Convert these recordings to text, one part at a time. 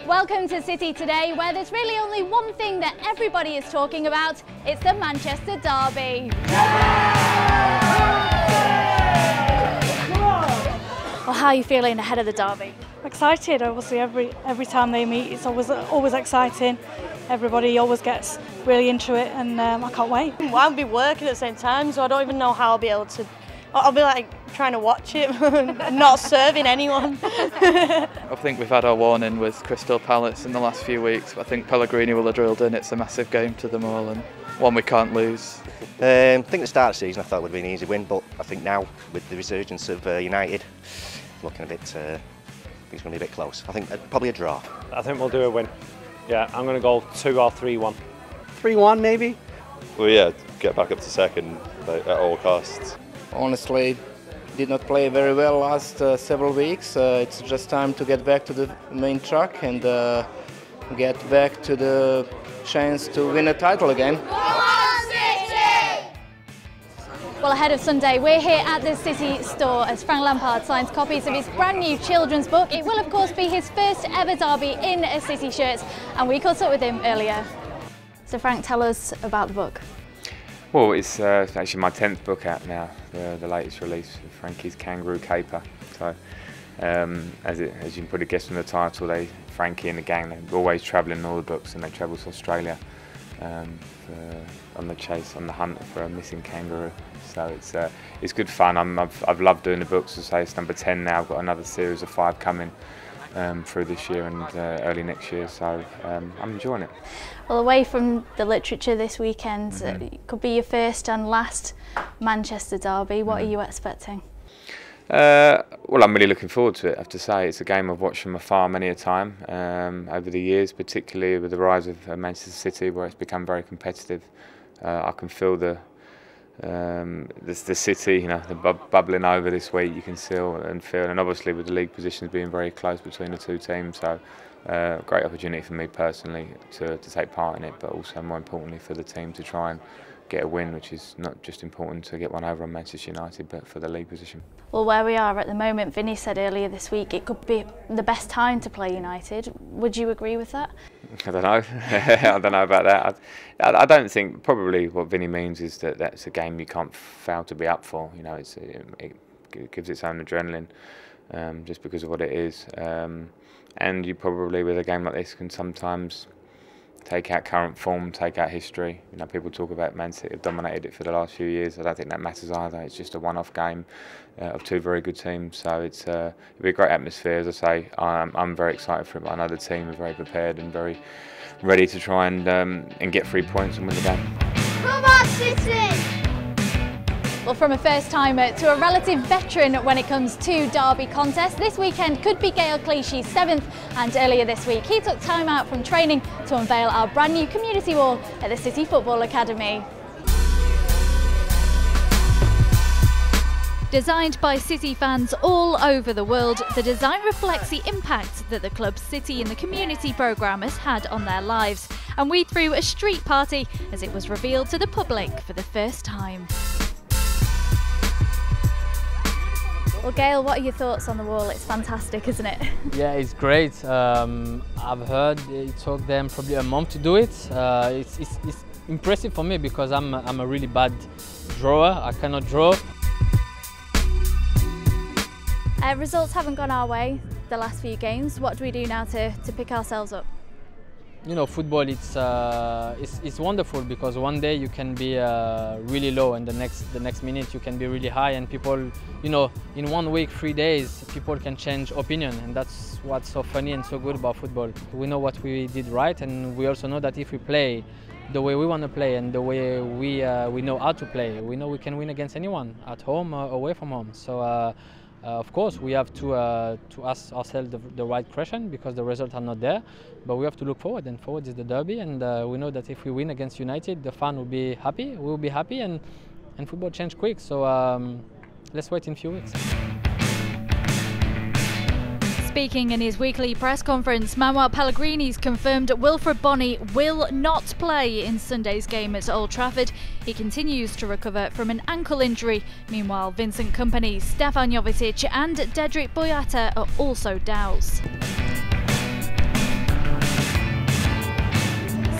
Welcome to City Today, where there's really only one thing that everybody is talking about. It's the Manchester Derby. Well, how are you feeling ahead of the Derby? Excited, obviously. Every time they meet, it's always exciting. Everybody always gets really into it, and I can't wait. Well, I'll be working at the same time, so I don't even know how I'll be able to. I'll be like trying to watch it, not serving anyone. I think we've had our warning with Crystal Palace in the last few weeks, but I think Pellegrini will have drilled in. It's a massive game to them all and one we can't lose. I think the start of the season I thought would be an easy win, but I think now with the resurgence of United, looking a bit, I think it's going to be a bit close. I think probably a draw. I think we'll do a win. Yeah, I'm going to go 2 or 3-1. 3-1 maybe? Well, yeah, get back up to second at all costs. Honestly, did not play very well last several weeks. It's just time to get back to the main track and get back to the chance to win a title again. Well, ahead of Sunday, we're here at the City store as Frank Lampard signs copies of his brand new children's book. It will, of course, be his first ever derby in a City shirt, and we caught up with him earlier. So, Frank, tell us about the book. Well, it's actually my 10th book out now, the latest release of Frankie's Kangaroo Caper. So, as you can probably guess from the title, Frankie and the gang, they're always travelling in all the books, and they travel to Australia on the chase, on the hunt for a missing kangaroo. So it's good fun. I've loved doing the books. As I say, it's number 10 now. I've got another series of 5 coming through this year and early next year. So I'm enjoying it. Well, away from the literature this weekend, it could be your first and last Manchester derby. What are you expecting? Well, I'm really looking forward to it, I have to say. It's a game I've watched from afar many a time over the years, particularly with the rise of Manchester City, where it's become very competitive. I can feel the city, the bubbling over this week. You can see and feel, and obviously with the league positions being very close between the two teams, so great opportunity for me personally to take part in it, but also more importantly for the team to try and get a win, which is not just important to get one over on Manchester United, but for the league position. Well, where we are at the moment, Vinny said earlier this week it could be the best time to play United. Would you agree with that? I don't know. I don't know about that. I don't think, probably what Vinny means is that that's a game you can't fail to be up for. It gives its own adrenaline just because of what it is. And you probably, with a game like this, can sometimes take out current form, take out history. People talk about Man City have dominated it for the last few years. I don't think that matters either. It's just a one-off game of 2 very good teams. So it'll be a great atmosphere. As I say, I'm very excited for it. But I know the team are very prepared and very ready to try and get 3 points and win the game. Come on, City! Well, from a first-timer to a relative veteran when it comes to derby contests, this weekend could be Gael Clichy's 7th, and earlier this week he took time out from training to unveil our brand new community wall at the City Football Academy. Designed by City fans all over the world, the design reflects the impact that the club's City in the Community programme has had on their lives, and we threw a street party as it was revealed to the public for the first time. Well, Gael, what are your thoughts on the wall? It's fantastic, isn't it? Yeah, it's great. I've heard it took them probably a month to do it. It's impressive for me because I'm a really bad drawer. I cannot draw. Results haven't gone our way the last few games. What do we do now to pick ourselves up? Football, it's wonderful because one day you can be really low and the next minute you can be really high, and people, in 1 week, 3 days, people can change opinion, and that's what's so funny and so good about football. We know what we did right, and we also know that if we play the way we want to play and the way we know how to play, we know we can win against anyone, at home or away from home. So of course, we have to ask ourselves the right question because the results are not there, but we have to look forward, and forward is the derby, and we know that if we win against United, the fan will be happy, we will be happy, and football change quick, so let's wait in a few weeks. Speaking in his weekly press conference, Manuel Pellegrini's confirmed Wilfried Bony will not play in Sunday's game at Old Trafford. He continues to recover from an ankle injury. Meanwhile, Vincent Kompany, Stefan Jovetic and Dedrick Boyata are also doubts.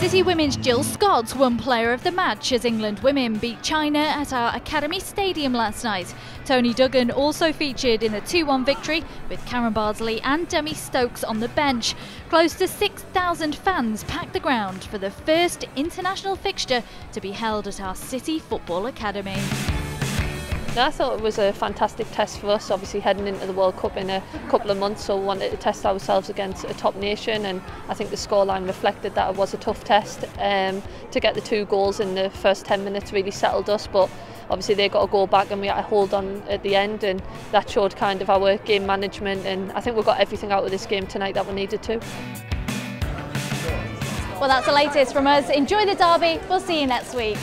City Women's Jill Scott won Player of the Match as England women beat China at our Academy Stadium last night. Tony Duggan also featured in the 2-1 victory with Karen Bardsley and Demi Stokes on the bench. Close to 6,000 fans packed the ground for the first international fixture to be held at our City Football Academy. I thought it was a fantastic test for us, obviously heading into the World Cup in a couple of months, so we wanted to test ourselves against a top nation, and I think the scoreline reflected that it was a tough test. To get the 2 goals in the first 10 minutes really settled us, but obviously they got to go back and we had to hold on at the end, and that showed kind of our game management, and I think we got everything out of this game tonight that we needed to. Well, that's the latest from us. Enjoy the derby. We'll see you next week.